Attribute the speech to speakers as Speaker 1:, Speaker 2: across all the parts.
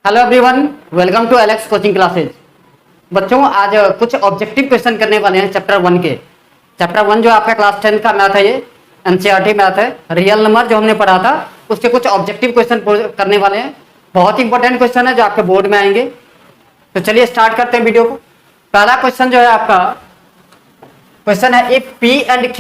Speaker 1: Hello everyone, welcome to Alex coaching classes. बच्चों, आज कुछ ऑब्जेक्टिव क्वेश्चन करने वाले हैं चैप्टर 1 के। चैप्टर 1 जो आपका क्लास 10 का मैथ है, ये एनसीईआरटी मैथ है। रियल नंबर जो हमने पढ़ा था उसके कुछ ऑब्जेक्टिव क्वेश्चन करने वाले हैं। बहुत इंपॉर्टेंट क्वेश्चन है जो आपके बोर्ड में आएंगे। तो चलिए स्टार्ट करते हैं वीडियो को। पहला क्वेश्चन जो है आपका क्वेश्चन है, if P and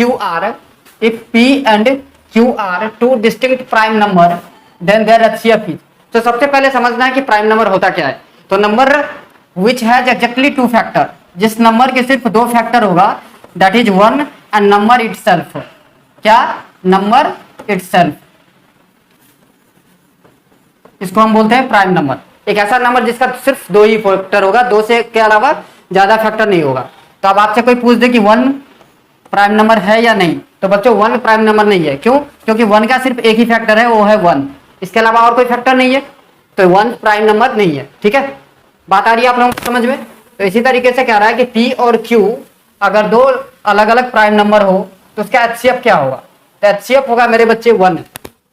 Speaker 1: Q are two distinct prime number then their HCF is. तो सबसे पहले समझना है कि प्राइम नंबर होता क्या है। तो number which has exactly 2 factor, जिस नंबर के सिर्फ 2 फैक्टर होगा, that is 1 and number itself. क्या? नंबर इटसेल्फ, इसको हम बोलते हैं प्राइम नंबर। एक ऐसा नंबर जिसका सिर्फ 2 ही फैक्टर होगा, 2 से के अलावा ज्यादा फैक्टर नहीं होगा। तो अब आपसे कोई पूछ दे कि 1 प्राइम नंबर है या नहीं, तो बच्चों 1 प्राइम नंबर नहीं है। क्यों? क्योंकि 1 का सिर्फ एक ही फैक्टर है, वो है 1। इसके अलावा और कोई फैक्टर नहीं है, तो 1 प्राइम नंबर नहीं है। ठीक है, बात आ रही है आप लोगों को समझ में? तो इसी तरीके से कह रहा है कि P और Q अगर 2 अलग अलग प्राइम नंबर हो तो उसका एचसीएफ क्या होगा? तो एचसीएफ होगा मेरे बच्चे 1।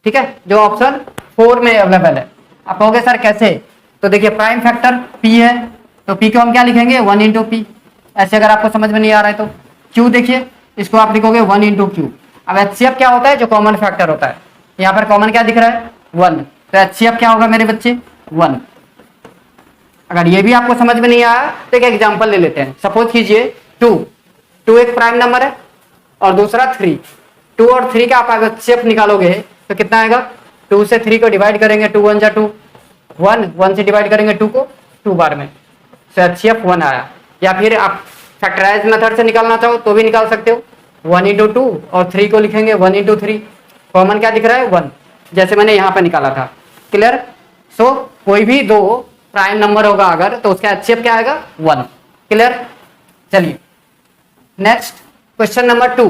Speaker 1: ठीक है, जो ऑप्शन 4 में अवेलेबल है। आप कहोगे सर कैसे? तो देखिए, प्राइम फैक्टर P है, तो P को हम क्या लिखेंगे? 1 इंटू पी। ऐसे अगर आपको समझ में नहीं आ रहा है तो Q देखिए, इसको आप लिखोगे 1 इंटू क्यू। अब एचसीएफ क्या होता है? जो कॉमन फैक्टर होता है। यहाँ पर कॉमन क्या दिख रहा है? 1। तो एचसीएफ क्या होगा मेरे बच्चे? 1। अगर ये भी आपको समझ में नहीं आया तो एक एग्जांपल ले लेते हैं। सपोज कीजिए 2 एक प्राइम नंबर है और दूसरा 3। 2 और 3 का आप एचसीएफ निकालोगे तो कितना आएगा? 2 से 3 को डिवाइड करेंगे, 2 1 जा 2, 1 से डिवाइड करेंगे 2 को 2 बार में, तो एचसीएफ 1 आया। या फिर आप फैक्टराइज मेथड से निकालना चाहो तो भी निकाल सकते हो। 1 इंटू 2 और 3 को लिखेंगे 1 इंटू 3। कॉमन क्या दिख रहा है? 1, जैसे मैंने यहाँ पे निकाला था। क्लियर? सो कोई भी 2 प्राइम नंबर होगा अगर, तो उसका एचसीएफ क्या आएगा? 1। क्लियर? चलिए नेक्स्ट क्वेश्चन नंबर 2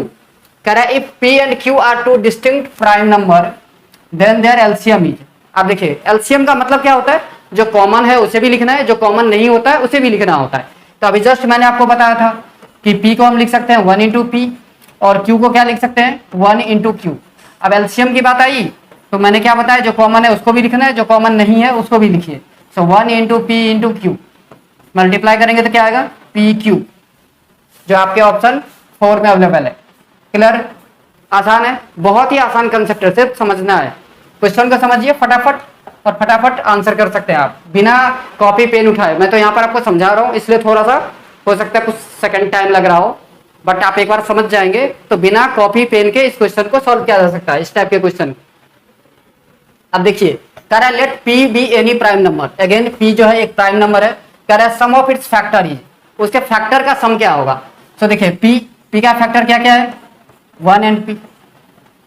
Speaker 1: कह रहा है, if P and Q are 2 distinct prime number then their LCM is. आप देखिए, एलसीएम का मतलब क्या होता है? जो कॉमन है उसे भी लिखना है, जो कॉमन नहीं होता है उसे भी लिखना होता है। तो अभी जस्ट मैंने आपको बताया था कि P को हम लिख सकते हैं 1 इंटू पी और Q को क्या लिख सकते हैं? 1 इंटू क्यू। अब एलसीएम की बात आई तो मैंने क्या बताया? जो कॉमन है उसको भी लिखना है, जो कॉमन नहीं है उसको भी लिखिए। सो 1 into P into Q, multiply करेंगे तो क्या आएगा? पी क्यू, जो आपके ऑप्शन 4 में अवेलेबल है। क्लियर? आसान है, बहुत ही आसान कंसेप्ट है, सिर्फ समझना है। क्वेश्चन को समझिए फटाफट और फटाफट आंसर कर सकते हैं आप बिना कॉपी पेन उठाए। मैं तो यहाँ पर आपको समझा रहा हूँ, इसलिए थोड़ा सा हो सकता है कुछ सेकंड टाइम लग रहा हो, बट आप एक बार समझ जाएंगे तो बिना कॉपी पेन के इस क्वेश्चन को सॉल्व किया जा सकता है, इस टाइप के क्वेश्चन। अब देखिए, कह रहा है let P be any prime number. Again P जो है एक प्राइम नंबर है। कह रहा है सम ऑफ इट्स फैक्टर इज, उसके फैक्टर का सम क्या होगा? तो देखिए P का फैक्टर क्या क्या है? 1 एंड P।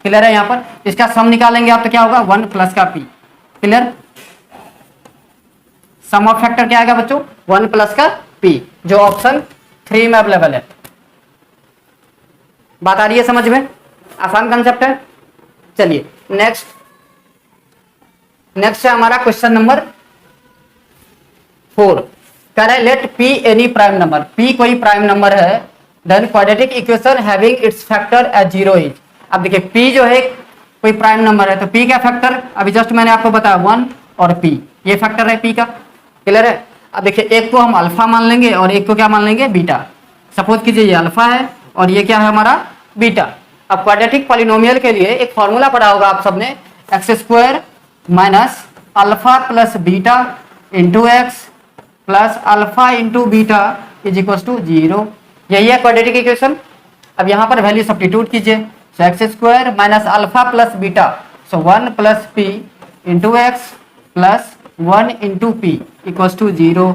Speaker 1: क्लियर है? यहाँ पर इसका सम निकालेंगे आप तो क्या होगा? 1 प्लस का P। Clear? Sum of factor क्या आएगा बच्चों? 1 प्लस का P, जो ऑप्शन 3 में अवेलेबल है। बात आ रही है समझ में? आसान कंसेप्ट है। चलिए नेक्स्ट है हमारा क्वेश्चन नंबर 4। कह रहा है let P any prime number. P कोई प्राइम नंबर है, then quadratic equation having its factor as 0 is. अब देखिए P जो है कोई प्राइम नंबर है, तो P का फैक्टर अभी जस्ट मैंने आपको बताया 1 और P, ये फैक्टर है P का। क्लियर है? अब देखिए, एक को हम अल्फा मान लेंगे और एक को क्या मान लेंगे? बीटा। सपोज कीजिए ये अल्फा है और ये क्या है हमारा? बीटा। अब क्वाड्रेटिक पॉलिनोमियल के लिए एक फॉर्मूला पढ़ा होगा आप सबने, x² minus alpha plus beta into X plus alpha into beta is equal to 0। यही है क्वाड्रेटिक इक्वेशन। अब यहाँ पर वैल्यू सब्स्टिट्यूट कीजिए। So x² minus alpha plus beta, so 1 plus P into X plus 1 into P equal to 0।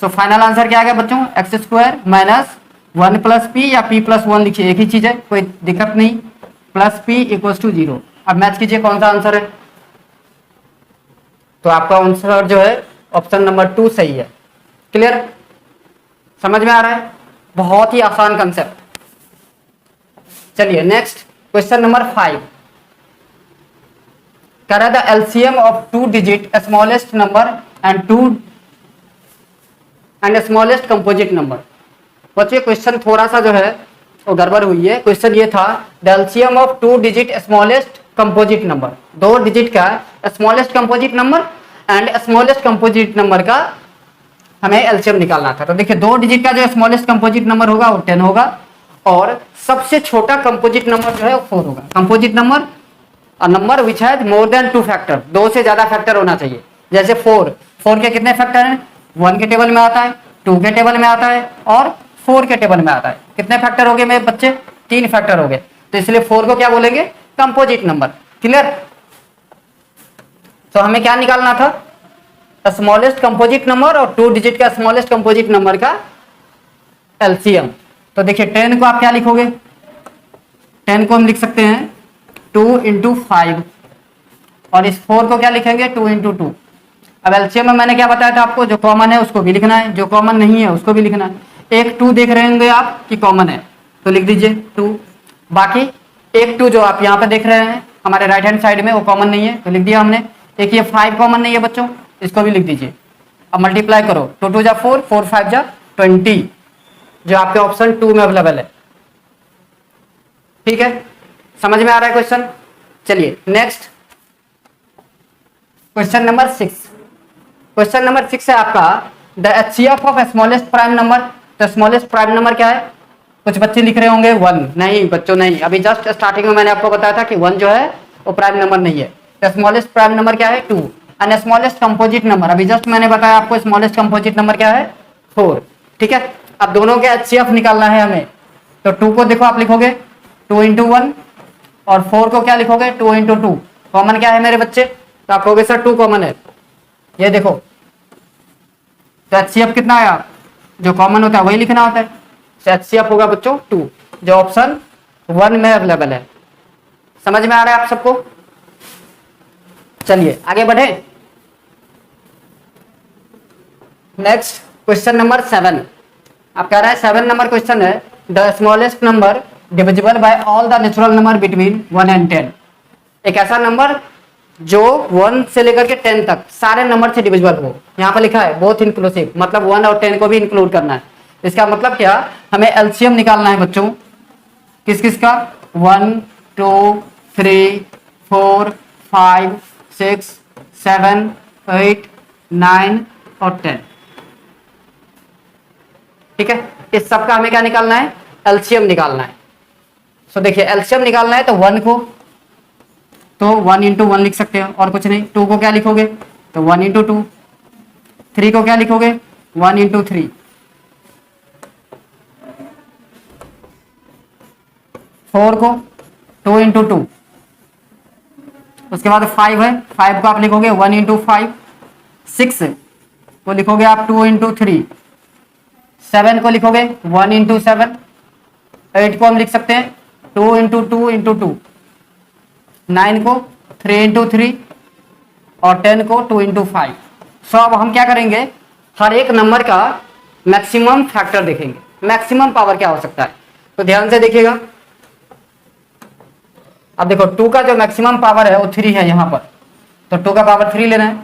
Speaker 1: So final answer क्या आ गया बच्चों? x² माइनस 1 प्लस पी या p प्लस 1 लिखिए, एक ही चीज है, कोई दिक्कत नहीं, प्लस p इक्वल टू 0। अब मैच कीजिए कौन सा आंसर है। तो आपका आंसर जो है ऑप्शन नंबर 2 सही है। क्लियर? समझ में आ रहा है? बहुत ही आसान कंसेप्ट। चलिए नेक्स्ट क्वेश्चन नंबर 5 कह रहा है the LCM of 2 digit smallest number and smallest composite number. बच्चे क्वेश्चन थोड़ा सा जो है वो गड़बड़ हुई है। क्वेश्चन ये था the LCM of 2 digit smallest composite number, 2 digit का smallest composite number and smallest composite number का हमें एलसीएम निकालना था। तो देखिए 2 डिजिट का जो स्मॉलेस्ट कंपोजिट नंबर होगा वो 10 होगा और सबसे छोटा कंपोजिट नंबर जो है वो 4 होगा। कंपोजिट नंबर और number which has more than 2 factor, 2 से ज्यादा फैक्टर होना चाहिए। जैसे 4 के कितने फैक्टर हैं? 1 के टेबल में आता है, 2 के टेबल में आता है और 4 के टेबल में आता है। कितने फैक्टर हो गए मेरे बच्चे? 3 फैक्टर हो गए। तो इसलिए 4 को क्या बोलेंगे? Composite number. क्लियर? तो हमें क्या निकालना था? स्मॉलेस्ट कंपोजिट नंबर और 2 डिजिट का स्मॉलेस्ट कंपोजिट नंबर का एलसीएम। तो देखिए 10 को आप क्या लिखोगे? 10 को हम लिख सकते हैं 2 इंटू 5 और इस 4 को क्या लिखेंगे? 2 इंटू 2। अब एलसीएम में मैंने क्या बताया था आपको? जो कॉमन है उसको भी लिखना है, जो कॉमन नहीं है उसको भी लिखना है। एक 2 देख रहे होंगे आप कि कॉमन है तो लिख दीजिए 2। बाकी एक 2 जो आप यहाँ पे देख रहे हैं हमारे राइट हैंड साइड में वो कॉमन नहीं है तो लिख दिया हमने। एक ये 5 कॉमन नहीं है बच्चों, इसको भी लिख दीजिए। अब मल्टीप्लाई करो, 2 2 जा 4, 4 5 जा 20 जो आपके ऑप्शन 2 में अवेलेबल है। ठीक है, समझ में आ रहा है क्वेश्चन? चलिए next question number 6। Question number 6 है आपका the HCF of smallest prime number. तो स्मॉलेस्ट प्राइम नंबर क्या है? कुछ बच्चे लिख रहे होंगे 1। नहीं बच्चों नहीं, अभी जस्ट स्टार्टिंग में मैंने आपको बताया था कि 1 जो है वो प्राइम नंबर नहीं है। तो स्मॉलेस्ट प्राइम नंबर क्या है? 2। एंड स्मॉलेस्ट कंपोजिट नंबर अभी जस्ट मैंने बताया आपको स्मॉलेस्ट कंपोजिट नंबर क्या है? 4। ठीक है, अब दोनों के एचसीएफ निकालना है हमें। तो 2 को देखो आप लिखोगे 2 इंटू 1 और 4 को क्या लिखोगे? 2 इंटू 2। कॉमन क्या है मेरे बच्चे? तो आप कहोगे सर 2 कॉमन है। ये देखो तो एचसीएफ कितना आया? जो कॉमन होता है वही लिखना होता है। तो एचसीएफ होगा बच्चों 2 जो ऑप्शन 1 में अवेलेबल है। समझ में आ रहा है आप सबको? चलिए आगे बढ़े। Next question number 7। आप कह रहा है 7 नंबर क्वेश्चन है the smallest number divisible by all the natural number between 1 and 10। एक ऐसा नंबर जो 1 से लेकर के 10 तक सारे नंबर से डिविजिबल हो। यहाँ पर लिखा है बोथ इंक्लूसिव, मतलब 1 और 10 को भी इंक्लूड करना है। इसका मतलब क्या? हमें एलसीएम निकालना है बच्चों। किस किस का? 1 2 3 4 5 6 7 8 9 और 10। ठीक है, इस सब का हमें क्या निकालना है? एलसीएम निकालना है। सो देखिए एलसीएम निकालना है तो 1 को तो 1 इंटू 1 लिख सकते हैं और कुछ नहीं। 2 को क्या लिखोगे? तो 1 इंटू 2। 3 को क्या लिखोगे? 1 इंटू 3। 4 को 2 इंटू 2। उसके बाद 5 है, 5 को आप लिखोगे 1 इंटू 5। 6 को लिखोगे आप 2 इंटू 3। 7 को लिखोगे 1 इंटू 7। 8 को हम लिख सकते हैं 2 इंटू 2 इंटू 2। 9 को 3 इंटू 3 और 10 को 2 इंटू 5। सो अब हम क्या करेंगे? हर एक नंबर का मैक्सिमम फैक्टर देखेंगे, मैक्सिमम पावर क्या हो सकता है। तो ध्यान से देखिएगा। अब देखो 2 का जो मैक्सिमम पावर है वो 3 है यहाँ पर, तो 2 का पावर 3 लेना है।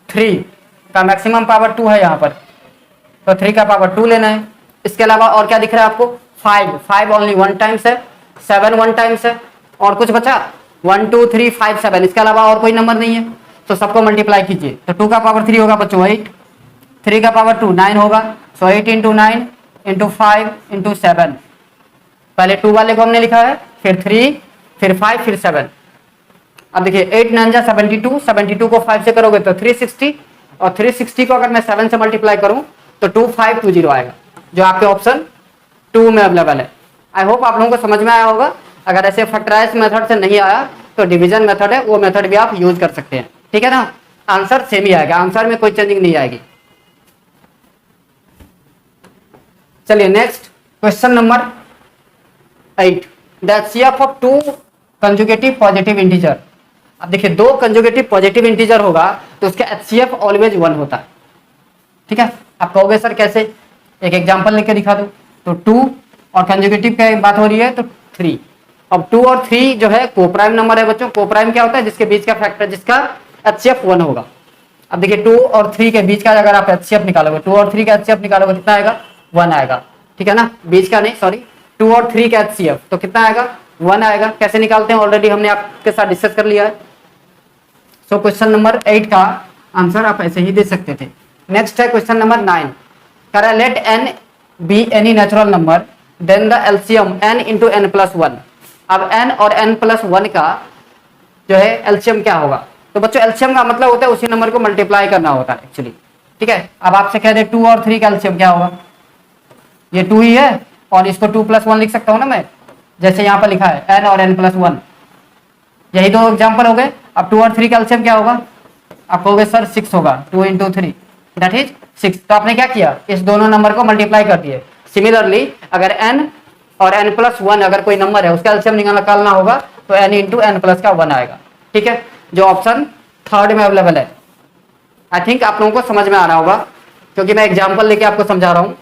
Speaker 1: 3 का मैक्सिमम पावर 2 है यहाँ पर, तो 3 का पावर 2 लेना है। इसके अलावा और क्या दिख रहा है आपको? 5 ओनली 1 टाइम्स है। 7 1 टाइम्स है और कुछ बचा? 1 2 3 5 7। इसके अलावा और कोई नंबर नहीं है, तो सबको मल्टीप्लाई कीजिए। तो 2 का पावर 3 होगा बच्चों 8। 3 का पावर 2 9 होगा। सो 8 इंटू 9 इंटू 5 इंटू 7। पहले 2 वाले को हमने लिखा है, फिर 3, फिर 5, फिर 7। अब देखिए 8 9 जा 72। 72 को 5 से करोगे तो 360 और 360 को अगर मैं 7 से मल्टीप्लाई करूं तो 2520 आएगा जो आपके ऑप्शन 2 में अवेलेबल है। आई होप आप लोगों को समझ में आया होगा। अगर ऐसे फैक्टराइज मेथड से नहीं आया तो डिवीजन मेथड है, वो मेथड भी आप यूज कर सकते हैं। ठीक है ना? आंसर सेम ही आएगा, आंसर में कोई चेंजिंग नहीं आएगी। चलिए next question number 8 the HCF of 2 conjugative positive integer. अब देखिए 2 कंजुगेटिव पॉजिटिव इंटीजर होगा तो उसका एचसीएफ ऑलवेज 1 होता है। ठीक है, आप कहोगे सर कैसे? एक एग्जांपल लेके दिखा दो। तो 2 और कंजुगेटिव की बात हो रही है तो 3। अब 2 और 3 जो है कोप्राइम नंबर है बच्चों। कोप्राइम क्या होता है? जिसके बीच का फैक्टर जिसका एचसीएफ 1 होगा। अब देखिए 2 और 3 के बीच का अगर आप एचसीएफ निकालोगे, 2 और 3 का एचसीएफ निकालोगे कितना आएगा? 1 आएगा। ठीक है ना? बीच का नहीं, सॉरी, 2 और 3 का एचसीएफ तो कितना आएगा? 1 आएगा। कैसे निकालते हैं ऑलरेडी हमने आपके साथ डिस्कस कर लिया है। सो क्वेश्चन नंबर 8 का आंसर आप ऐसे ही दे सकते थे। नेक्स्ट है क्वेश्चन नंबर 9, कह रहा है let n be any natural number then the LCM n into N plus one. अब n और n प्लस वन का जो है एलसीएम क्या होगा? तो बच्चों एलसीएम का मतलब होता है उसी नंबर को मल्टीप्लाई करना होता है एक्चुअली, ठीक है। अब आपसे कह दे 2 और 3 का एलसीएम क्या होगा? ये 2 ही है और इसको 2 प्लस 1 लिख सकता हूँ ना मैं, जैसे यहाँ पर लिखा है n और n प्लस वन। यही दो एग्जाम्पल हो गए। अब 2 और 3 का एलसीएम क्या होगा? आप कहोगे सर 6 होगा, 2 इंटू 3 दैट इज 6। तो आपने क्या किया, इस दोनों नंबर को मल्टीप्लाई कर दिए। सिमिलरली अगर n और n प्लस वन अगर कोई नंबर है उसका एलसीएम निकालना होगा तो n इंटू एन प्लस का 1 आएगा, ठीक है, जो ऑप्शन थर्ड में अवेलेबल है। आई थिंक आप लोगों को समझ में आ रहा होगा क्योंकि मैं एग्जाम्पल लेके आपको समझा रहा हूँ,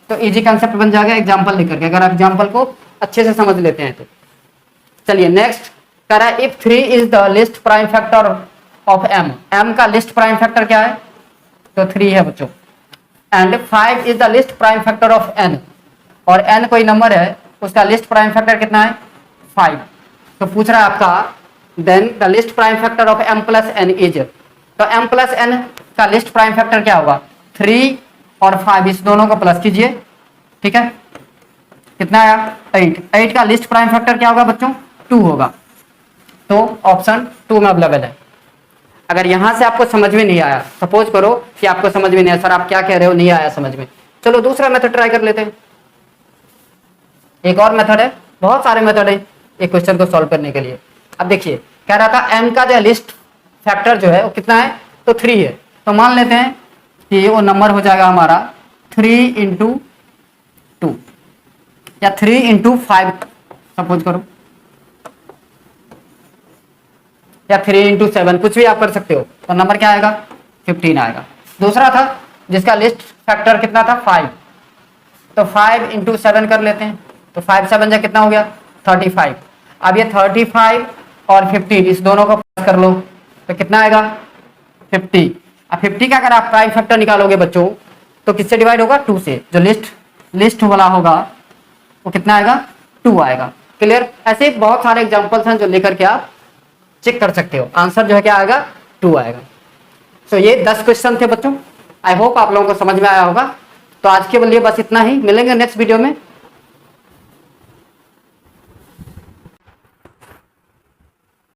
Speaker 1: तो इजी कंसेप्ट बन जाएगा एग्जाम्पल लेकर के, अगर आप एग्जाम्पल को अच्छे से समझ लेते हैं तो। चलिए नेक्स्ट कह रहा है if 3 is the list prime factor of m, m का लिस्ट प्राइम फैक्टर क्या है? तो 3 है बच्चों। And 5 is the list prime factor of n, और n कोई नंबर है उसका लिस्ट प्राइम फैक्टर कितना है? 5। तो पूछ रहा है आपका then the list prime factor of m plus n is, तो m प्लस n का लिस्ट प्राइम फैक्टर क्या होगा? 3 और 5 इस दोनों को प्लस कीजिए, ठीक है, कितना आया? 8। 8 का लिस्ट प्राइम फैक्टर क्या होगा बच्चों? 2 होगा। तो ऑप्शन 2 में अवेलेबल है। अगर यहां से आपको समझ में नहीं आया, सपोज करो कि आपको समझ में नहीं आया, सर आप क्या कह रहे हो, नहीं आया समझ में, चलो दूसरा मेथड ट्राई कर लेते हैं। एक और मेथड है, बहुत सारे मेथड है एक क्वेश्चन को सॉल्व करने के लिए। अब देखिए कह रहा था m का जो लिस्ट फैक्टर जो है वो कितना है? तो 3 है। तो मान लेते हैं कि वो नंबर हो जाएगा हमारा 3 इंटू 2 या 3 इंटू 5 सपोज करो, या 3 इंटू 7, कुछ भी आप कर सकते हो। तो नंबर क्या आएगा? 15 आएगा। दूसरा था जिसका लिस्ट फैक्टर कितना था? 5, तो 5 इंटू 7 कर लेते हैं, तो 5 7 जा कितना हो गया? 35। अब ये 35 और 15 इस दोनों को प्लस कर लो तो कितना आएगा? 50। अब 50 का अगर आप प्राइम फैक्टर निकालोगे बच्चों तो किससे डिवाइड होगा? 2 से। जो लिस्ट वाला होगा वो कितना आएगा? 2 आएगा। क्लियर? ऐसे बहुत सारे एग्जांपल्स हैं जो लेकर के आप चेक कर सकते हो। आंसर जो है क्या आएगा? 2 आएगा। सो ये 10 क्वेश्चन थे बच्चों। आई होप आप लोगों को समझ में आया होगा। तो आज के लिए बस इतना ही, मिलेंगे नेक्स्ट वीडियो में।